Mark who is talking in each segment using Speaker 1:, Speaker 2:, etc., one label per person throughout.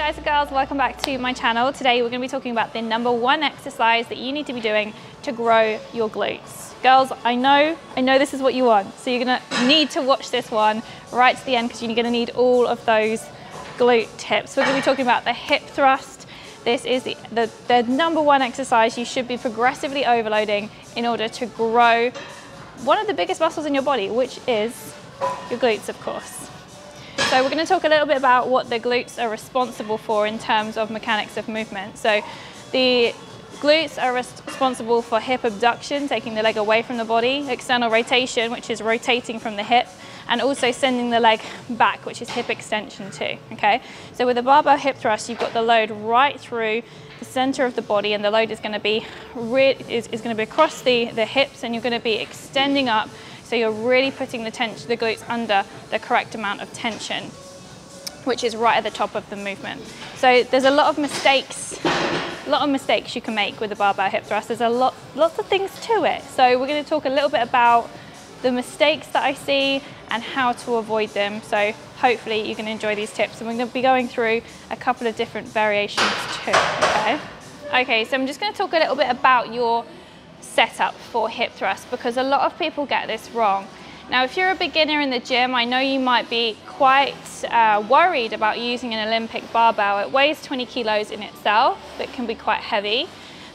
Speaker 1: guys and girls, welcome back to my channel. Today we're going to be talking about the #1 exercise that you need to be doing to grow your glutes. Girls, I know this is what you want, so you're going to need to watch this one right to the end because you're going to need all of those glute tips. We're going to be talking about the hip thrust. This is the #1 exercise you should be progressively overloading in order to grow one of the biggest muscles in your body, which is your glutes, of course. So we're going to talk a little bit about what the glutes are responsible for in terms of mechanics of movement. So the glutes are responsible for hip abduction, taking the leg away from the body, external rotation, which is rotating from the hip, and also sending the leg back, which is hip extension too, okay? So with a barbell hip thrust, you've got the load right through the center of the body, and the load is going to be across the hips, and you're going to be extending up. So you're really putting the glutes under the correct amount of tension, which is right at the top of the movement. So there's a lot of mistakes you can make with the barbell hip thrust. There's lots of things to it. So we're going to talk a little bit about the mistakes that I see and how to avoid them. So hopefully you can enjoy these tips. And we're going to be going through a couple of different variations too, okay? Okay, so I'm just going to talk a little bit about your setup for hip thrust, because a lot of people get this wrong. Now, if you're a beginner in the gym, I know you might be quite worried about using an Olympic barbell. It weighs 20 kilos in itself. It can be quite heavy.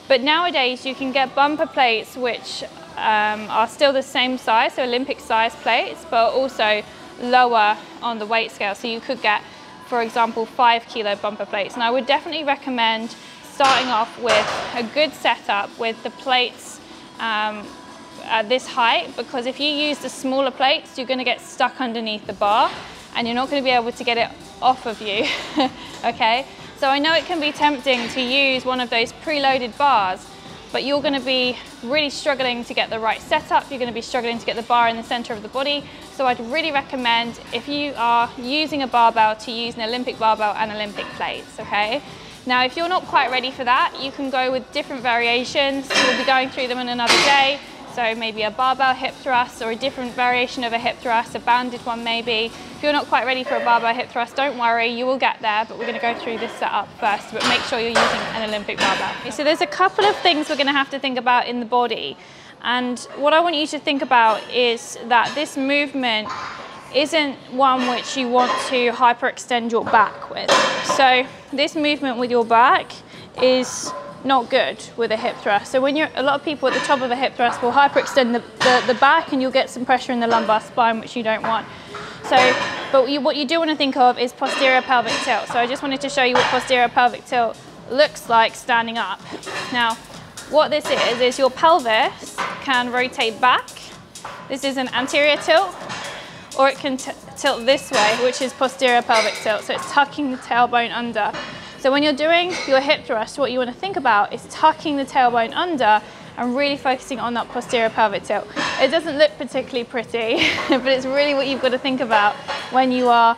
Speaker 1: But nowadays you can get bumper plates which are still the same size, so Olympic size plates, but also lower on the weight scale. So you could get, for example, 5 kilo bumper plates. And I would definitely recommend starting off with a good setup with the plates at this height, because if you use the smaller plates, you're going to get stuck underneath the bar and you're not going to be able to get it off of you. Okay, so I know it can be tempting to use one of those preloaded bars, but you're going to be really struggling to get the right setup. You're going to be struggling to get the bar in the center of the body. So I'd really recommend, if you are using a barbell, to use an Olympic barbell and Olympic plates, okay? Now, if you're not quite ready for that, you can go with different variations. We'll be going through them in another day. So maybe a barbell hip thrust, or a different variation of a hip thrust, a banded one maybe. If you're not quite ready for a barbell hip thrust, don't worry, you will get there, but we're going to go through this setup first, but make sure you're using an Olympic barbell. So there's a couple of things we're going to have to think about in the body. And what I want you to think about is that this movement isn't one which you want to hyperextend your back with. So this movement with your back is not good with a hip thrust. So when a lot of people at the top of a hip thrust will hyperextend the back, and you'll get some pressure in the lumbar spine, which you don't want. So, but what you do want to think of is posterior pelvic tilt. So I just wanted to show you what posterior pelvic tilt looks like standing up. Now, what this is your pelvis can rotate back. This is an anterior tilt, or it can tilt this way, which is posterior pelvic tilt. So it's tucking the tailbone under. So when you're doing your hip thrust, what you want to think about is tucking the tailbone under and really focusing on that posterior pelvic tilt. It doesn't look particularly pretty, but it's really what you've got to think about when you are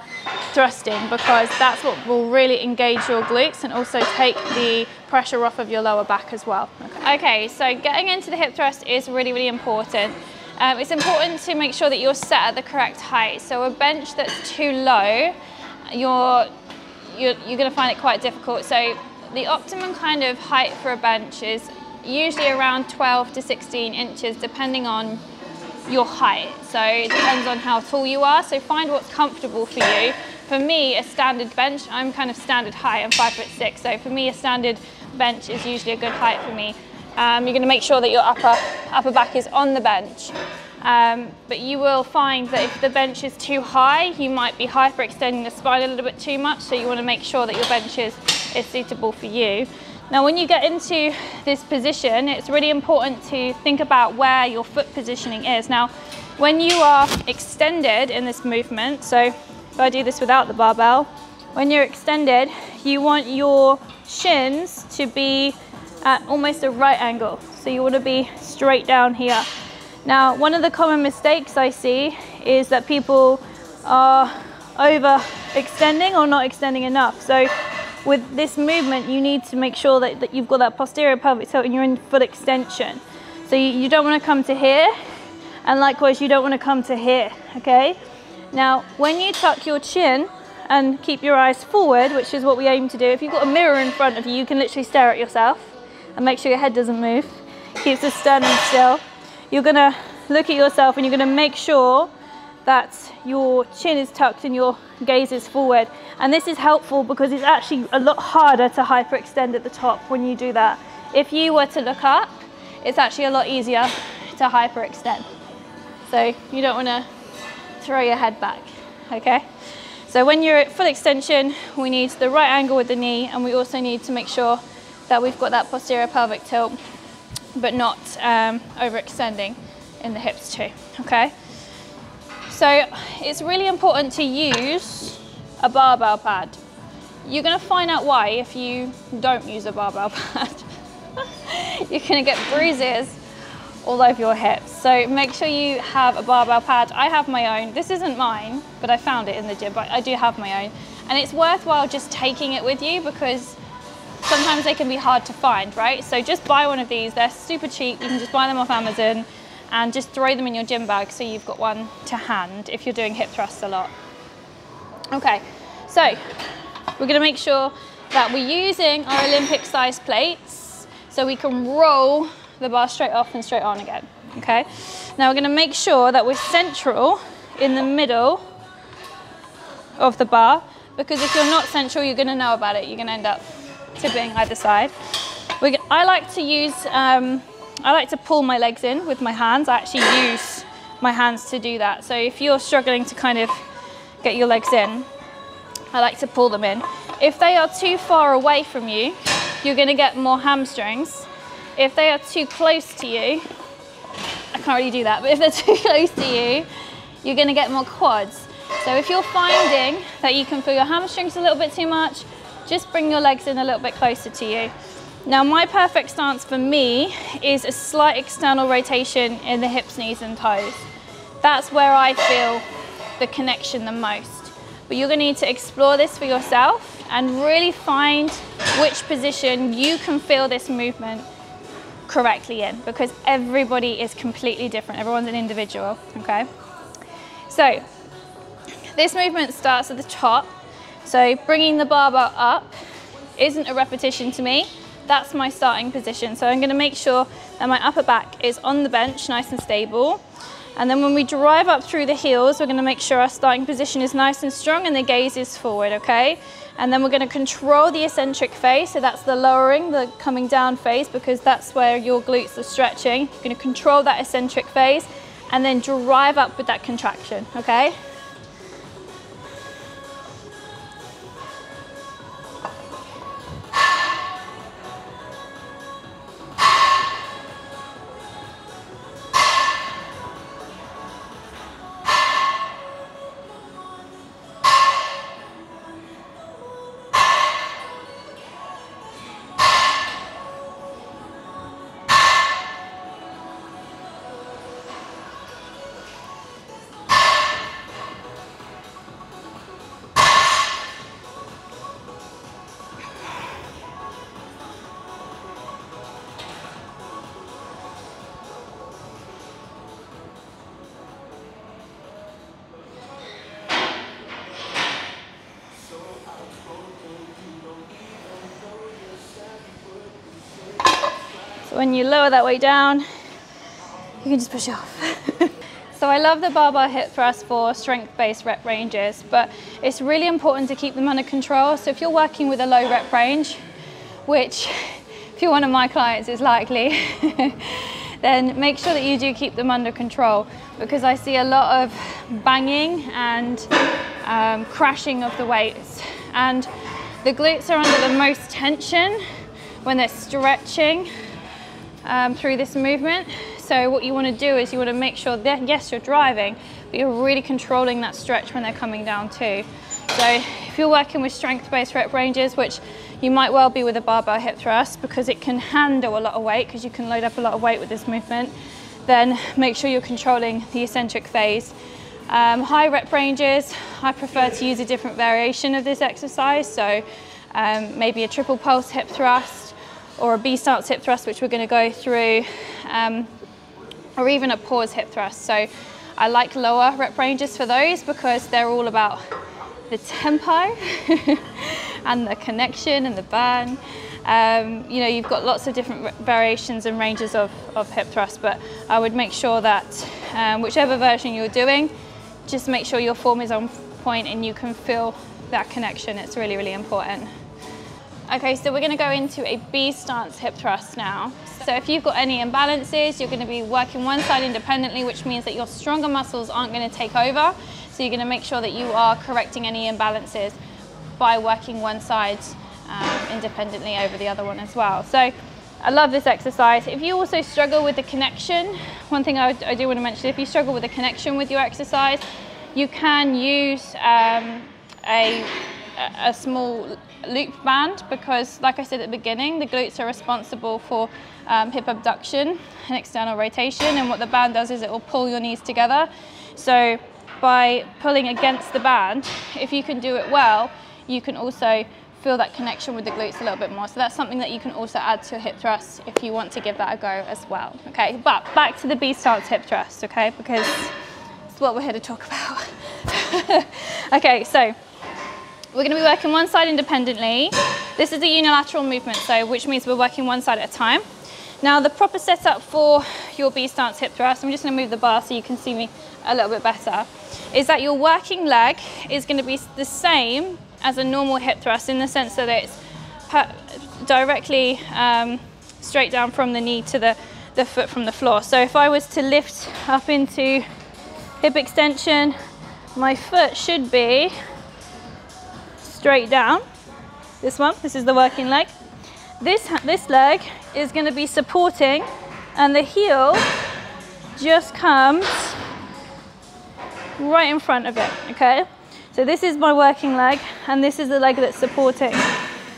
Speaker 1: thrusting, because that's what will really engage your glutes and also take the pressure off of your lower back as well. Okay, so getting into the hip thrust is really, really important. It's important to make sure that you're set at the correct height. So a bench that's too low, you're going to find it quite difficult. So the optimum kind of height for a bench is usually around 12 to 16 inches, depending on your height. So it depends on how tall you are. So find what's comfortable for you. For me, a standard bench, I'm kind of standard height, I'm 5'6". So for me, a standard bench is usually a good height for me. You're going to make sure that your upper back is on the bench. But you will find that if the bench is too high, you might be hyperextending the spine a little bit too much, so you want to make sure that your bench is suitable for you. Now, when you get into this position, it's really important to think about where your foot positioning is. Now, when you are extended in this movement, so if I do this without the barbell, when you're extended, you want your shins to be at almost a right angle. So you want to be straight down here. Now, one of the common mistakes I see is that people are overextending or not extending enough. So with this movement, you need to make sure that you've got that posterior pelvic tilt and you're in full extension. So you don't want to come to here, and likewise you don't want to come to here, okay? Now, when you tuck your chin and keep your eyes forward, which is what we aim to do. If you've got a mirror in front of you, you can literally stare at yourself and make sure your head doesn't move. Keeps the sternum still. You're gonna look at yourself and you're gonna make sure that your chin is tucked and your gaze is forward. And this is helpful because it's actually a lot harder to hyperextend at the top when you do that. If you were to look up, it's actually a lot easier to hyperextend. So you don't wanna throw your head back, okay? So when you're at full extension, we need the right angle with the knee, and we also need to make sure that we've got that posterior pelvic tilt, but not overextending in the hips too, okay? So it's really important to use a barbell pad. You're gonna find out why if you don't use a barbell pad. You're gonna get bruises all over your hips. So make sure you have a barbell pad. I have my own. This isn't mine, but I found it in the gym, but I do have my own. And it's worthwhile just taking it with you because sometimes they can be hard to find, right? So just buy one of these. They're super cheap. You can just buy them off Amazon and just throw them in your gym bag so you've got one to hand if you're doing hip thrusts a lot. Okay, so we're gonna make sure that we're using our Olympic size plates so we can roll the bar straight off and straight on again, okay? Now we're gonna make sure that we're central in the middle of the bar, because if you're not central, you're gonna know about it. You're gonna end up tipping either side. I like to pull my legs in with my hands. I actually use my hands to do that. So if you're struggling to kind of get your legs in, I like to pull them in. If they are too far away from you, you're gonna get more hamstrings. If they are too close to you, I can't really do that, but if they're too close to you, you're gonna get more quads. So if you're finding that you can feel your hamstrings a little bit too much, just bring your legs in a little bit closer to you. Now my perfect stance for me is a slight external rotation in the hips, knees and toes. That's where I feel the connection the most. But you're gonna need to explore this for yourself and really find which position you can feel this movement correctly in, because everybody is completely different. Everyone's an individual, okay? So this movement starts at the top. So bringing the barbell up isn't a repetition to me. That's my starting position. So I'm gonna make sure that my upper back is on the bench, nice and stable. And then when we drive up through the heels, we're gonna make sure our starting position is nice and strong and the gaze is forward, okay? And then we're gonna control the eccentric phase. So that's the lowering, the coming down phase, because that's where your glutes are stretching. You're gonna control that eccentric phase and then drive up with that contraction, okay? When you lower that weight down, you can just push it off. So I love the barbell hip thrust for strength-based rep ranges, but it's really important to keep them under control. So if you're working with a low rep range, which if you're one of my clients is likely, then make sure that you do keep them under control, because I see a lot of banging and crashing of the weights. And the glutes are under the most tension when they're stretching through this movement. So what you want to do is you want to make sure that, yes, you're driving, but you're really controlling that stretch when they're coming down too. So if you're working with strength-based rep ranges, which you might well be with a barbell hip thrust, because it can handle a lot of weight, because you can load up a lot of weight with this movement, then make sure you're controlling the eccentric phase. High rep ranges, I prefer to use a different variation of this exercise. So maybe a triple pulse hip thrust, or a B stance hip thrust, which we're going to go through, or even a pause hip thrust. So I like lower rep ranges for those because they're all about the tempo and the connection and the burn. You know, you've got lots of different variations and ranges of hip thrust, but I would make sure that whichever version you're doing, just make sure your form is on point and you can feel that connection. It's really, really important. Okay, so we're going to go into a B stance hip thrust now. So if you've got any imbalances, you're going to be working one side independently, which means that your stronger muscles aren't going to take over. So you're going to make sure that you are correcting any imbalances by working one side independently over the other one as well. So I love this exercise. If you also struggle with the connection, one thing I do want to mention, if you struggle with the connection with your exercise, you can use a small loop band, because like I said at the beginning, the glutes are responsible for hip abduction and external rotation, and what the band does is it will pull your knees together. So by pulling against the band, if you can do it well, you can also feel that connection with the glutes a little bit more. So that's something that you can also add to a hip thrust if you want to give that a go as well. Okay, but back to the B stance hip thrust, okay, because it's what we're here to talk about. Okay, so we're going to be working one side independently. This is a unilateral movement, so which means we're working one side at a time. Now the proper setup for your B stance hip thrust, I'm just going to move the bar so you can see me a little bit better, is that your working leg is going to be the same as a normal hip thrust, in the sense that it's directly straight down from the knee to the foot from the floor. So if I was to lift up into hip extension, my foot should be straight down. This is the working leg. This leg is going to be supporting, and the heel just comes right in front of it, okay? So this is my working leg, and this is the leg that's supporting.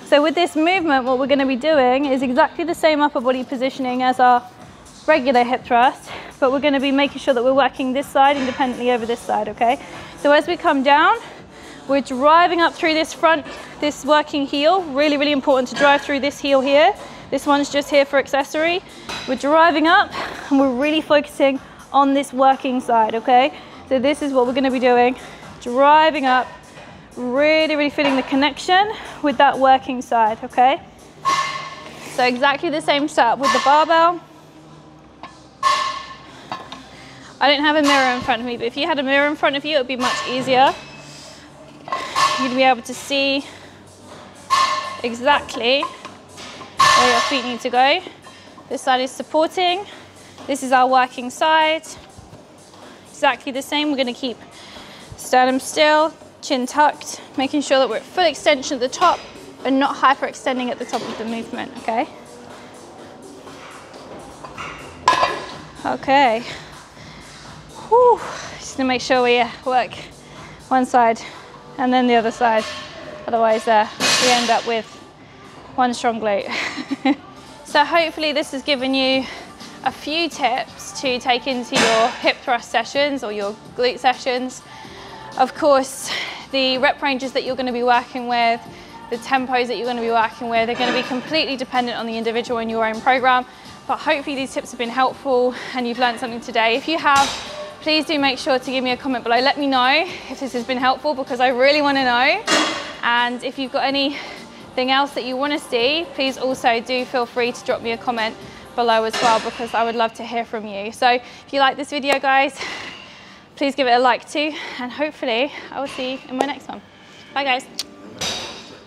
Speaker 1: So with this movement, what we're going to be doing is exactly the same upper body positioning as our regular hip thrust, but we're going to be making sure that we're working this side independently over this side, okay? So as we come down, we're driving up through this working heel. Really, really important to drive through this heel here. This one's just here for accessory. We're driving up, and we're really focusing on this working side, okay? So this is what we're going to be doing. Driving up, really, really feeling the connection with that working side, okay? So exactly the same setup with the barbell. I don't have a mirror in front of me, but if you had a mirror in front of you, it would be much easier. You'd be able to see exactly where your feet need to go. This side is supporting. This is our working side. Exactly the same. We're going to keep sternum still, chin tucked, making sure that we're at full extension at the top, but not hyperextending at the top of the movement, okay? Okay. Whew. Just going to make sure we work one side and then the other side. Otherwise, we end up with one strong glute. So hopefully this has given you a few tips to take into your hip thrust sessions or your glute sessions. Of course, the rep ranges that you're going to be working with, the tempos that you're going to be working with, are going to be completely dependent on the individual in your own program. But hopefully these tips have been helpful and you've learned something today. If you have, please do make sure to give me a comment below. Let me know if this has been helpful, because I really want to know. And if you've got anything else that you want to see, please also do feel free to drop me a comment below as well, because I would love to hear from you. So if you like this video, guys, please give it a like too, and hopefully I will see you in my next one. Bye guys.